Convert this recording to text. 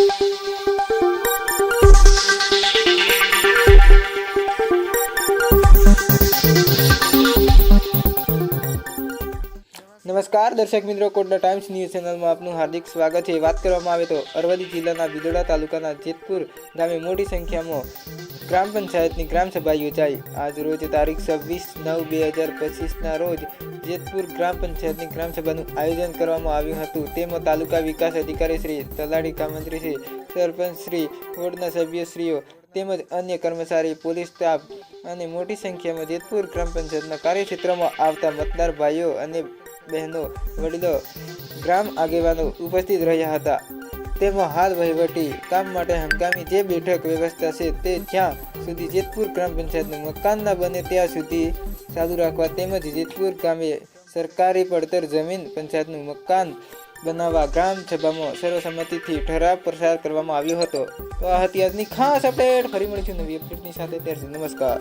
નમસ્કાર દર્શક મિત્રો, કોટડા ટાઈમ્સ ન્યૂઝ ચેનલમાં આપનું હાર્દિક સ્વાગત છે। વાત કરવામાં આવે તો અરવલ્લી જિલ્લાના બિદડા તાલુકાના જેતપુર ગામે મોટી સંખ્યામાં ગ્રામ પંચાયતની ગ્રામસભા યોજાઈ। આજ રોજ તારીખ 26/9/2025ના રોજ જેતપુર ગ્રામ પંચાયતની ગ્રામસભાનું આયોજન કરવામાં આવ્યું હતું। તેમાં તાલુકા વિકાસ અધિકારી શ્રી, તલાટી કામ મંત્રી શ્રી, સરપંચ શ્રી, વોર્ડના સભ્યશ્રીઓ તેમજ અન્ય કર્મચારી, પોલીસ સ્ટાફ અને મોટી સંખ્યામાં જેતપુર ગ્રામ પંચાયતના કાર્યક્ષેત્રમાં આવતા મતદાર ભાઈઓ અને બહેનો, વડીલો, ગ્રામ આગેવાનો ઉપસ્થિત રહ્યા હતા। તેમાં હાલ વહીવટી કામ માટે હંગામી જે બેઠક વ્યવસ્થા છે તે જ્યાં સુધી જેતપુર ગ્રામ પંચાયતનું મકાન ન બને ત્યાં સુધી ચાલુ રાખવા તેમજ જેતપુર ગામે સરકારી પડતર જમીન પંચાયતનું મકાન બનાવવા ગ્રામ સભામાં સર્વસંમતિથી ઠરાવ પસાર કરવામાં આવ્યો હતો। તો આ હતી આજની ખાસ અપડેટ। ફરી મળીશું નવી અપડેટની સાથે। ત્યાર સુધી નમસ્કાર।